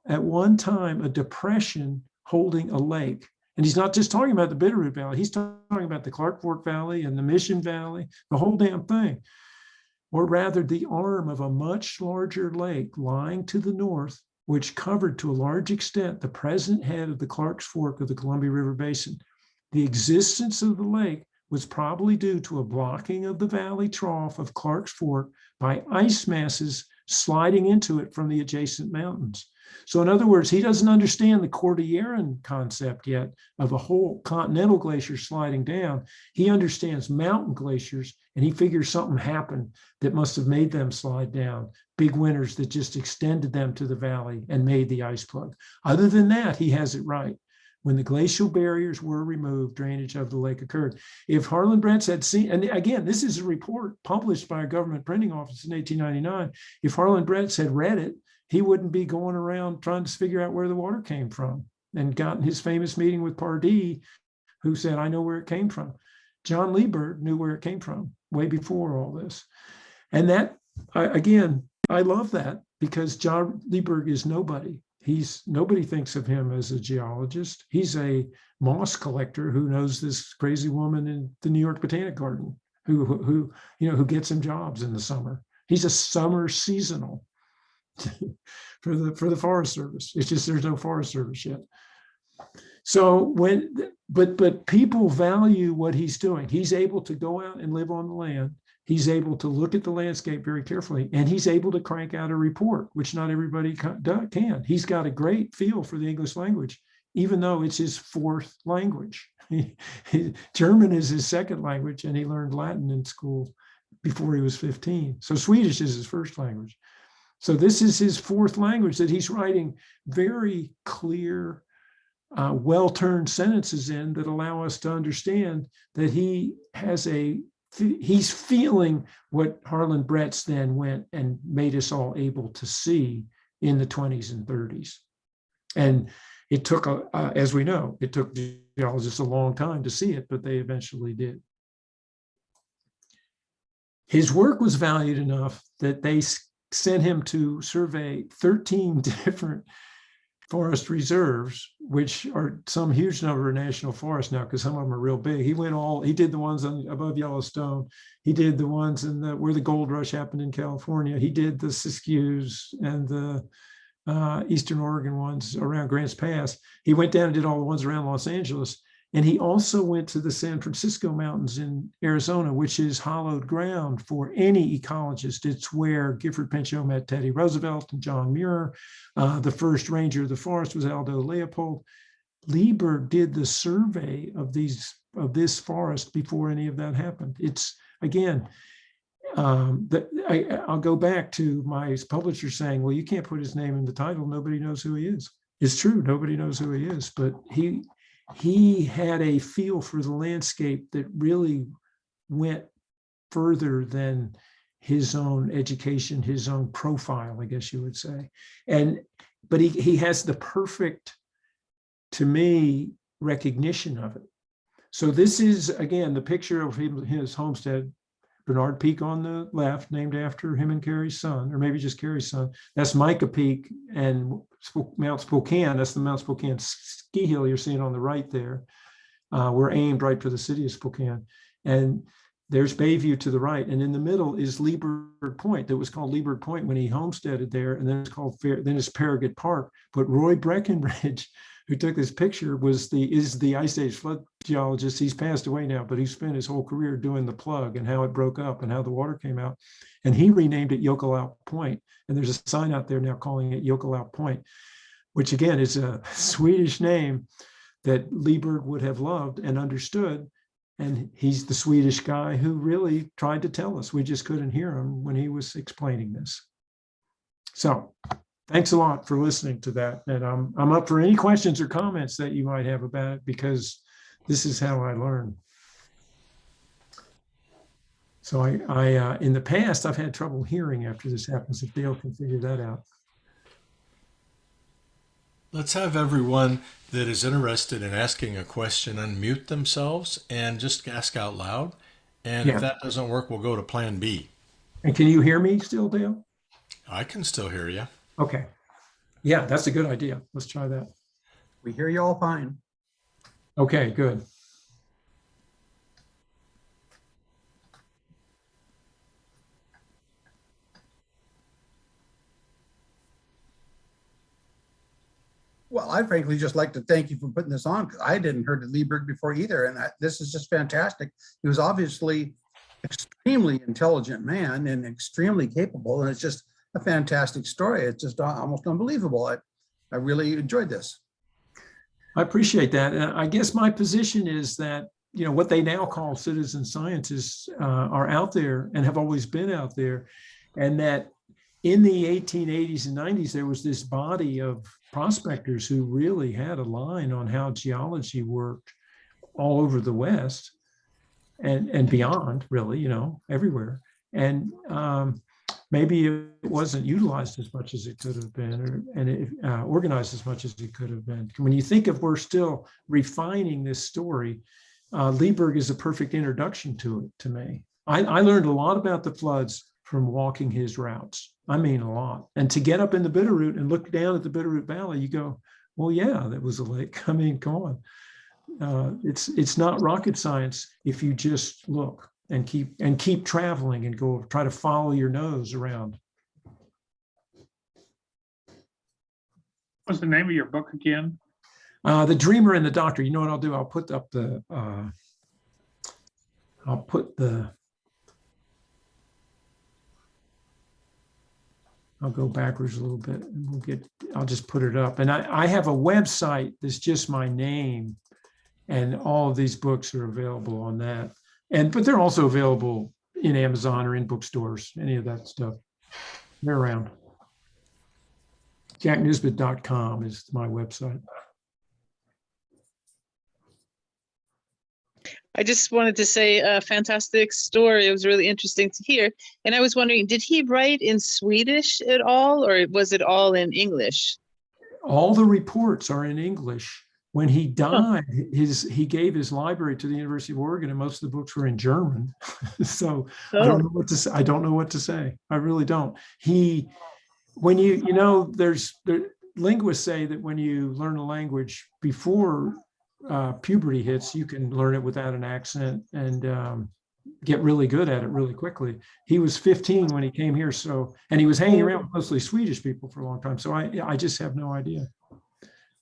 at one time a depression holding a lake. And he's not just talking about the Bitterroot Valley. He's talking about the Clark Fork Valley and the Mission Valley, the whole damn thing. Or rather the arm of a much larger lake lying to the north, which covered to a large extent the present head of the Clark's Fork of the Columbia River Basin. The existence of the lake was probably due to a blocking of the valley trough of Clark's Fork by ice masses sliding into it from the adjacent mountains. So in other words, he doesn't understand the Cordilleran concept yet of a whole continental glacier sliding down. He understands mountain glaciers, and he figures something happened that must have made them slide down. Big winters that just extended them to the valley and made the ice plug. Other than that, he has it right. When the glacial barriers were removed, drainage of the lake occurred. If Harlan Bretz had seen, and again, this is a report published by a government printing office in 1899. If Harlan Bretz had read it, he wouldn't be going around trying to figure out where the water came from and gotten his famous meeting with Pardee, who said, I know where it came from. John Lieber knew where it came from way before all this. And that, again, I love that because John Lieberg is nobody. Nobody thinks of him as a geologist. He's a moss collector who knows this crazy woman in the New York Botanic Garden who gets him jobs in the summer. He's a summer seasonal for the Forest Service. It's just there's no Forest Service yet. So but people value what he's doing. He's able to go out and live on the land. He's able to look at the landscape very carefully, and he's able to crank out a report, which not everybody can. He's got a great feel for the English language, even though it's his fourth language. German is his second language, and he learned Latin in school before he was 15. So Swedish is his first language. So this is his fourth language that he's writing very clear, well-turned sentences in that allow us to understand that he's feeling what Harlan Bretz then went and made us all able to see in the 20s and 30s. And it took, as we know, it took geologists a long time to see it, but they eventually did. His work was valued enough that they sent him to survey 13 different forest reserves, which are some huge number of national forests now, because some of them are real big. He did the ones above Yellowstone. He did the ones where the gold rush happened in California. He did the Siskiyous and the Eastern Oregon ones around Grants Pass. He went down and did all the ones around Los Angeles. And he also went to the San Francisco Mountains in Arizona, which is hallowed ground for any ecologist. It's where Gifford Pinchot met Teddy Roosevelt and John Muir. The first ranger of the forest was Aldo Leopold. Lieber did the survey of this forest before any of that happened. It's, again, I'll go back to my publisher saying, well, you can't put his name in the title. Nobody knows who he is. It's true. Nobody knows who he is, but he had a feel for the landscape that really went further than his own education, his own profile, I guess you would say. But he has the perfect, to me, recognition of it. So this is, again, the picture of his homestead, Bernard Peak on the left, named after him and Carrie's son, or maybe just Carrie's son. That's Micah Peak and Mount Spokane. That's the Mount Spokane ski hill you're seeing on the right there. We're aimed right for the city of Spokane. And there's Bayview to the right. And in the middle is Leiberg Point. That was called Leiberg Point when he homesteaded there. And then it's Farragut Park. But Roy Breckenridge, who took this picture, is the Ice Age flood geologist. He's passed away now, but he spent his whole career doing the plug and how it broke up and how the water came out. And he renamed it Yokolau Point. And there's a sign out there now calling it Yokolau Point, which again is a Swedish name that Lieberg would have loved and understood. And he's the Swedish guy who really tried to tell us. We just couldn't hear him when he was explaining this. So thanks a lot for listening to that. And I'm up for any questions or comments that you might have about it, because this is how I learn. So I in the past, I've had trouble hearing after this happens, if Dale can figure that out. Let's have everyone that is interested in asking a question unmute themselves and just ask out loud. And if that doesn't work, we'll go to plan B. And can you hear me still, Dale? I can still hear you. Okay. Yeah, that's a good idea. Let's try that. We hear you all fine. Okay, good. Well, I'd frankly just like to thank you for putting this on, because I hadn't heard of Lieberg before either. And this is just fantastic. He was obviously extremely intelligent man and extremely capable. And it's just a fantastic story. It's just almost unbelievable. I really enjoyed this. I appreciate that. And I guess my position is that, what they now call citizen scientists are out there and have always been out there. And that in the 1880s and 90s, there was this body of prospectors who really had a line on how geology worked all over the West and beyond, really, everywhere. And maybe it wasn't utilized as much as it could have been, organized as much as it could have been. When you think of we're still refining this story, Lieberg is a perfect introduction to it, to me. I learned a lot about the floods from walking his routes. I mean, a lot. And to get up in the Bitterroot and look down at the Bitterroot Valley, you go, well, yeah, that was a lake. I mean, come on. It's not rocket science if you just look and keep traveling and go try to follow your nose around. What's the name of your book again? The Dreamer and the Doctor. You know what I'll do? I'll put up I'll go backwards a little bit and I'll just put it up. And I have a website that's just my name, and all of these books are available on that. But they're also available in Amazon or in bookstores, any of that stuff. They're around. JackNisbet.com is my website. I just wanted to say a fantastic story. It was really interesting to hear. And I was wondering, did he write in Swedish at all, or was it all in English? All the reports are in English. When he died, he gave his library to the University of Oregon, and most of the books were in German. So I don't know what to say. I don't know what to say. I really don't. When linguists say that when you learn a language before puberty hits, you can learn it without an accent and get really good at it really quickly. He was 15 when he came here, and he was hanging around with mostly Swedish people for a long time. So I just have no idea.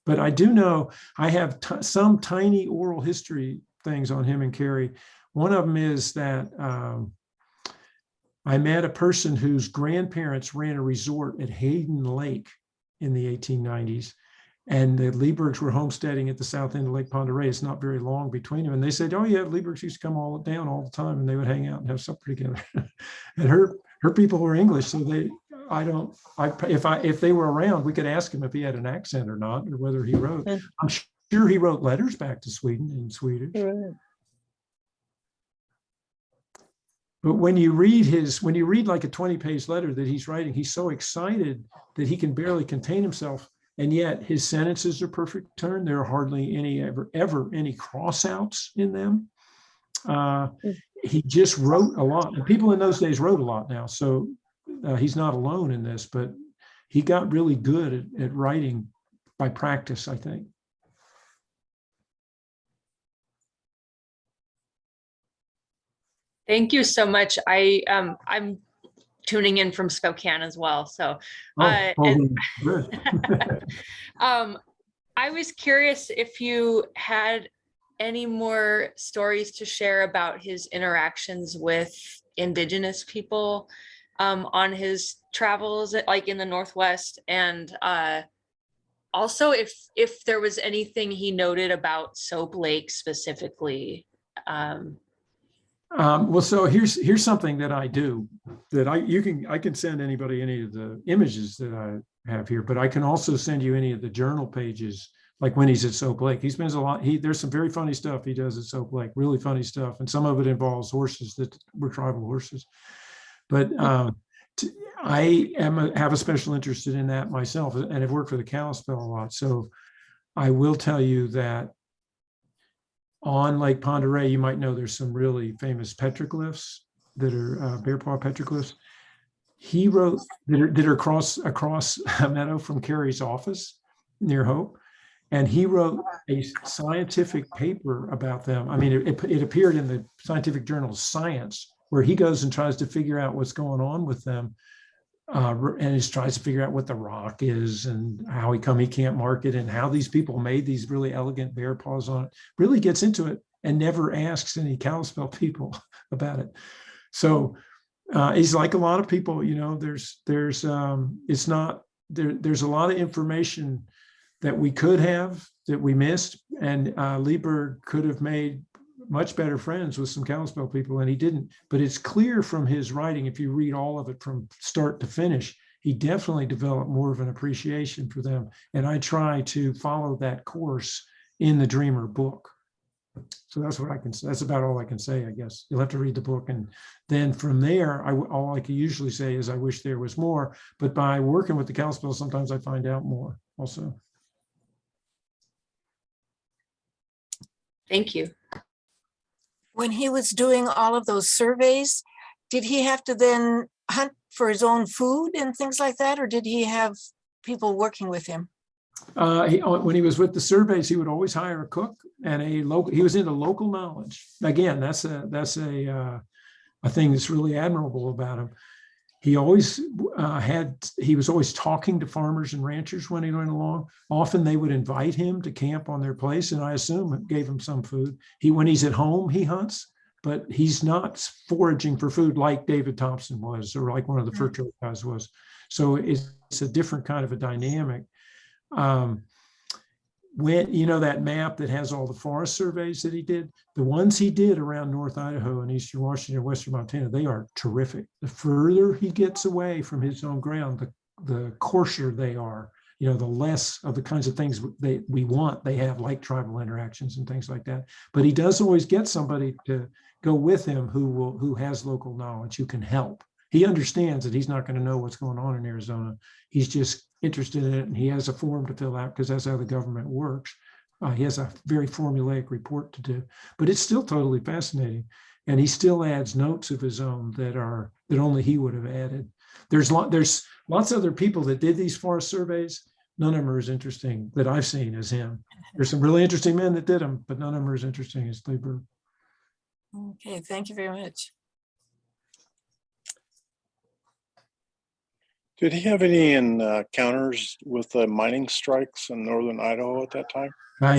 But I do know I have some tiny oral history things on him and Carrie. One of them is that I met a person whose grandparents ran a resort at Hayden Lake in the 1890s. And the Liebergs were homesteading at the south end of Lake Pend Oreille. It's not very long between them. And they said, oh yeah, Liebergs used to come all down all the time, and they would hang out and have supper together. And her people were English. So if they were around, we could ask him if he had an accent or not, or whether he wrote. I'm sure he wrote letters back to Sweden in Swedish. Right. But when you read like a 20-page letter that he's writing, he's so excited that he can barely contain himself. And yet his sentences are perfect turn. There are hardly any ever any cross-outs in them. He just wrote a lot. And people in those days wrote a lot now. So he's not alone in this, but he got really good at writing by practice, I think. Thank you so much. I'm tuning in from Spokane as well. So Good. I was curious if you had any more stories to share about his interactions with Indigenous people on his travels, like in the Northwest, and also if there was anything he noted about Soap Lake specifically. Well, so here's something that I do that I can send anybody any of the images that I have here, but I can also send you any of the journal pages, like when he's at Soap Lake. He spends a lot. There's some very funny stuff he does at Soap Lake, really funny stuff, and some of it involves horses that were tribal horses. But I have a special interest in that myself, and have worked for the Kalispel a lot. So I will tell you that on Lake Pend Oreille, you might know there's some really famous petroglyphs that are bear paw petroglyphs. He wrote that are across a meadow from Carrie's office near Hope, and he wrote a scientific paper about them. I mean, it appeared in the scientific journal Science, where he goes and tries to figure out what's going on with them. And he tries to figure out what the rock is and how he can't mark it, and how these people made these really elegant bear paws on it. Really gets into it and never asks any Kalispel people about it. So he's like a lot of people, there's a lot of information that we could have that we missed, and Lieber could have made much better friends with some Kalispel people, and he didn't. But it's clear from his writing, if you read all of it from start to finish, he definitely developed more of an appreciation for them. And I try to follow that course in the Dreamer book. So that's what I can say. That's about all I can say, I guess. You'll have to read the book. And then from there, all I can usually say is I wish there was more. But by working with the Kalispel, sometimes I find out more also. Thank you. When he was doing all of those surveys, did he have to then hunt for his own food and things like that? Or did he have people working with him? When he was with the surveys, he would always hire a cook and a local. He was into local knowledge. Again, that's a thing that's really admirable about him. He always he was always talking to farmers and ranchers when he went along. Often they would invite him to camp on their place, and I assume it gave him some food. When he's at home, he hunts, but he's not foraging for food like David Thompson was, or like one of the fur trade guys was. So it's a different kind of a dynamic. When that map that has all the forest surveys that he did, the ones he did around North Idaho and Eastern Washington and Western Montana, they are terrific. The further he gets away from his own ground, the coarser they are. The less of the kinds of things we want they have, like tribal interactions and things like that. But he does always get somebody to go with him who has local knowledge, who can help. He understands that he's not going to know what's going on in Arizona. He's just interested in it, and he has a form to fill out because that's how the government works. He has a very formulaic report to do, but it's still totally fascinating. And he still adds notes of his own that only he would have added. There's lots of other people that did these forest surveys. None of them are as interesting that I've seen as him. There's some really interesting men that did them, but none of them are as interesting as Lieber. Okay, thank you very much. Did he have any encounters with the mining strikes in northern Idaho at that time?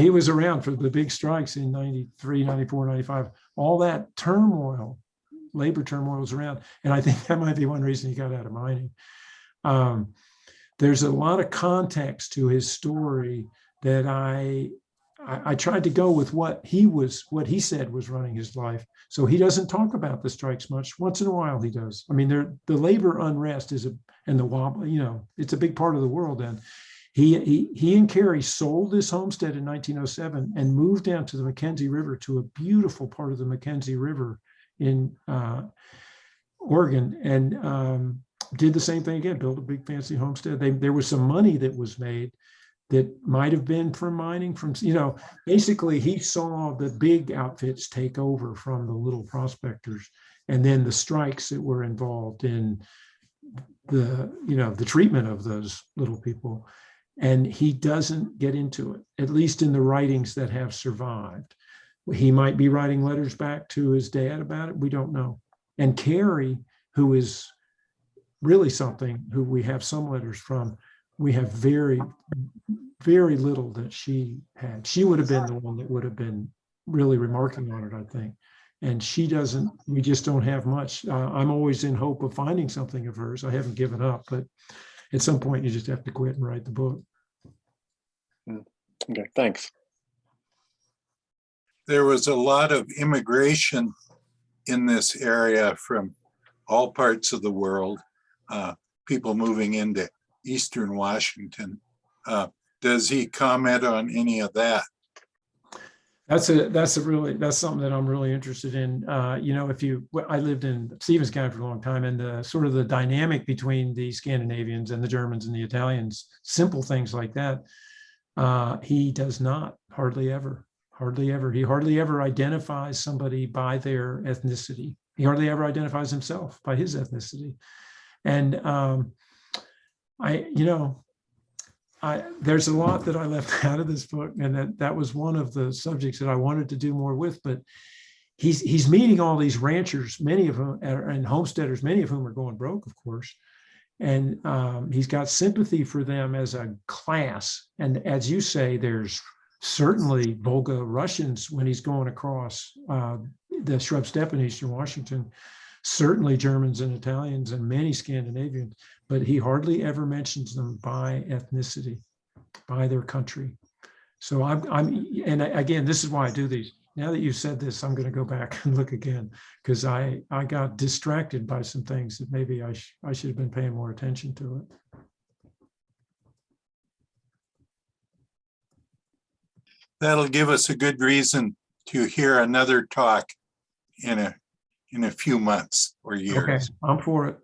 He was around for the big strikes in 93, 94, 95. All that turmoil, labor turmoil was around. And I think that might be one reason he got out of mining. There's a lot of context to his story that I tried to go with what he said was running his life. So he doesn't talk about the strikes much. Once in a while he does. I mean, the labor unrest and the wobble, it's a big part of the world. And he and Carrie sold this homestead in 1907 and moved down to the Mackenzie River, to a beautiful part of the Mackenzie River in Oregon, and did the same thing again, built a big fancy homestead. There was some money that was made that might have been from mining, basically he saw the big outfits take over from the little prospectors, and then the strikes that were involved in the treatment of those little people. And he doesn't get into it, at least in the writings that have survived. He might be writing letters back to his dad about it. We don't know. And Carrie, who is really something, who we have some letters from, we have very, very little that she had. She would have been the one that would have been really remarking on it, I think. And she doesn't, we just don't have much. I'm always in hope of finding something of hers. I haven't given up, but at some point you just have to quit and write the book. Okay, thanks. There was a lot of immigration in this area from all parts of the world, people moving into Eastern Washington. Does he comment on any of that? That's something that I'm really interested in. I lived in Stevens County for a long time, and the sort of the dynamic between the Scandinavians and the Germans and the Italians, simple things like that. He does not, hardly ever. He hardly ever identifies somebody by their ethnicity. He hardly ever identifies himself by his ethnicity. And there's a lot that I left out of this book, and that was one of the subjects that I wanted to do more with. But he's meeting all these ranchers, many of whom, and homesteaders, many of whom are going broke, of course. And he's got sympathy for them as a class. And as you say, there's certainly Volga Russians when he's going across the shrub steppe in Eastern Washington, certainly Germans and Italians and many Scandinavians, but he hardly ever mentions them by ethnicity, by their country. So and again, this is why I do these. Now that you've said this, I'm going to go back and look again, because I got distracted by some things that maybe I should have been paying more attention to it. That'll give us a good reason to hear another talk in a few months or years. Okay, I'm for it.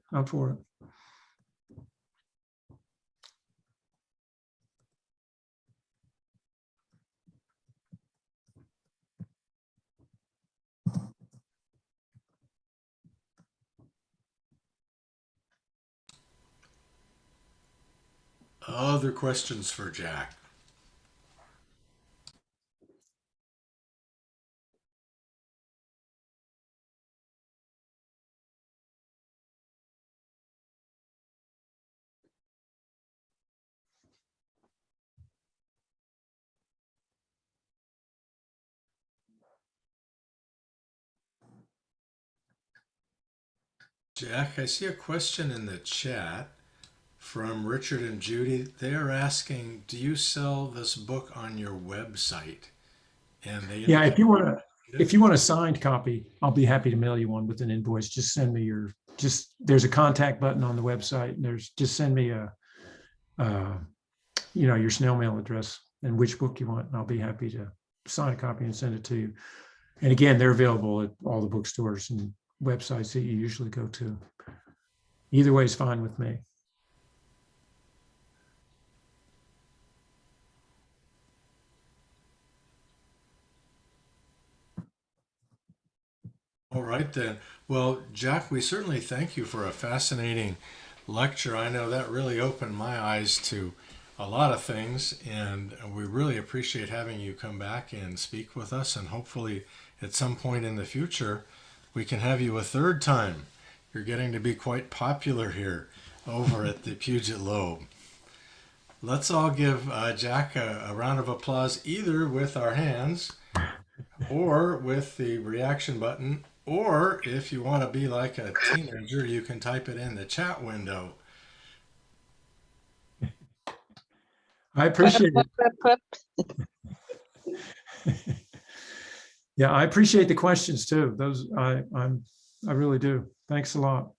Other questions for Jack? Jack, I see a question in the chat from Richard and Judy. They are asking, do you sell this book on your website? And they Yeah, if you want a signed copy, I'll be happy to mail you one with an invoice. Just send me there's a contact button on the website, and just send me your snail mail address and which book you want, and I'll be happy to sign a copy and send it to you. And again, they're available at all the bookstores and websites that you usually go to. Either way is fine with me. All right then. Well, Jack, we certainly thank you for a fascinating lecture. I know that really opened my eyes to a lot of things, and we really appreciate having you come back and speak with us, and hopefully at some point in the future we can have you a third time. You're getting to be quite popular here over at the Puget Lobe. Let's all give Jack a round of applause, either with our hands or with the reaction button, or if you want to be like a teenager, you can type it in the chat window. I appreciate it. Yeah, I appreciate the questions too. Those I really do. Thanks a lot.